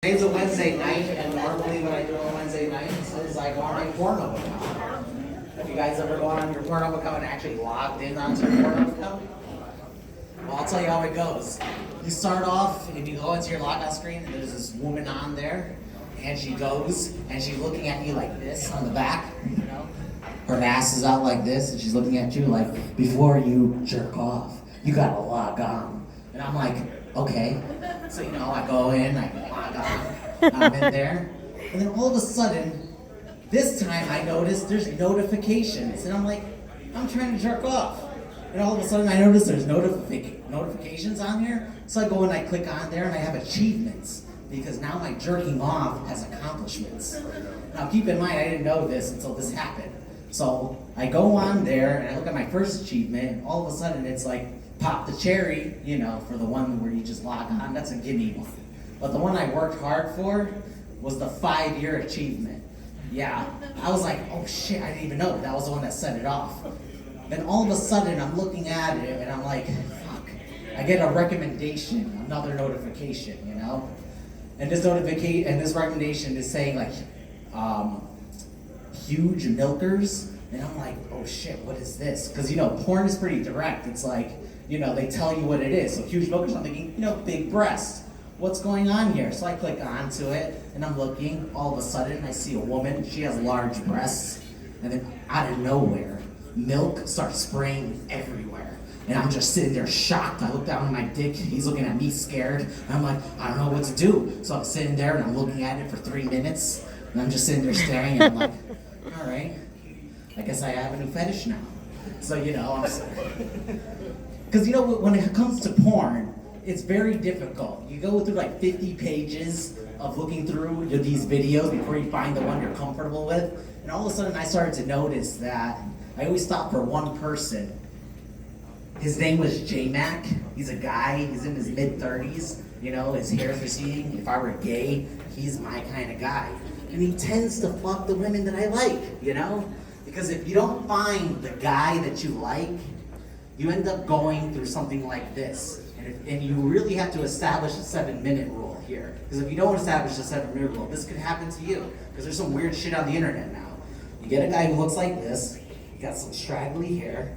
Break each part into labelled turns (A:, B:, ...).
A: Today's a Wednesday night, and normally what I do on Wednesday nights is I go on my porno account. Have you guys ever gone on your porno account and actually logged in onto your porno account? Well, I'll tell you how it goes. You start off and you go into your logout screen, and there's this woman on there, and she goes and she's looking at you like this on the back, you know? Her ass is out like this, and she's looking at you like, before you jerk off, you gotta log on. And I'm like, okay. So, you know, I go in, I log on, I'm in there, and then all of a sudden, this time I notice there's notifications, and I'm like, I'm trying to jerk off. And all of a sudden I notice there's notifications on here, so I go and I click on there and I have achievements, because now my jerking off has accomplishments. Now keep in mind, I didn't know this until this happened. So I go on there and I look at my first achievement, and all of a sudden it's like, pop the cherry, you know, for the one where you just log on, that's a gimme one. But the one I worked hard for was the 5-year achievement. Yeah, I was like, oh shit, I didn't even know that was the one that set it off. Then all of a sudden I'm looking at it and I'm like, fuck, I get a recommendation, another notification, you know? And this recommendation is saying like, huge milkers. And I'm like, oh shit, what is this? Because, you know, porn is pretty direct. It's like, you know, they tell you what it is. So huge milkers, I'm thinking, you know, big breast. What's going on here? So I click onto it, and I'm looking. All of a sudden, I see a woman. She has large breasts. And then out of nowhere, milk starts spraying everywhere. And I'm just sitting there shocked. I look down at my dick. He's looking at me scared. And I'm like, I don't know what to do. So I'm sitting there, and I'm looking at it for 3 minutes. And I'm just sitting there staring, and I'm like, all right. I guess I have a new fetish now. So, you know, I'm because, you know, when it comes to porn, it's very difficult. You go through like 50 pages of looking through these videos before you find the one you're comfortable with. And all of a sudden I started to notice that I always stop for one person. His name was J-Mac. He's a guy, he's in his mid-30s. You know, his hair's receding. If I were gay, he's my kind of guy. And he tends to fuck the women that I like, you know? Because if you don't find the guy that you like, you end up going through something like this. And you really have to establish a 7-minute rule here. Because if you don't establish a 7-minute rule, this could happen to you. Because there's some weird shit on the internet now. You get a guy who looks like this, he got some straggly hair,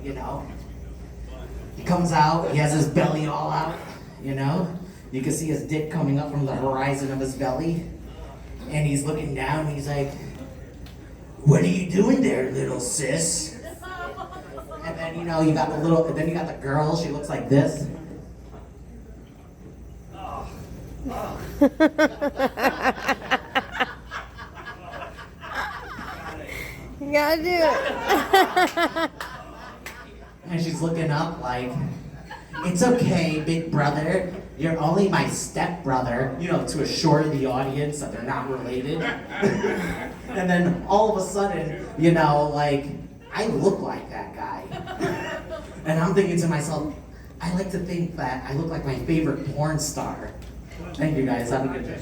A: you know. He comes out, he has his belly all out, you know. You can see his dick coming up from the horizon of his belly. And he's looking down, and he's like, what are you doing there, little sis? And then, you know, you got the girl, she looks like this.
B: You gotta do it.
A: And she's looking up like, it's okay, big brother. You're only my stepbrother, you know, to assure the audience that they're not related. And then all of a sudden, you know, like, I look like that guy. And I'm thinking to myself, I like to think that I look like my favorite porn star. Thank you guys, have a good day.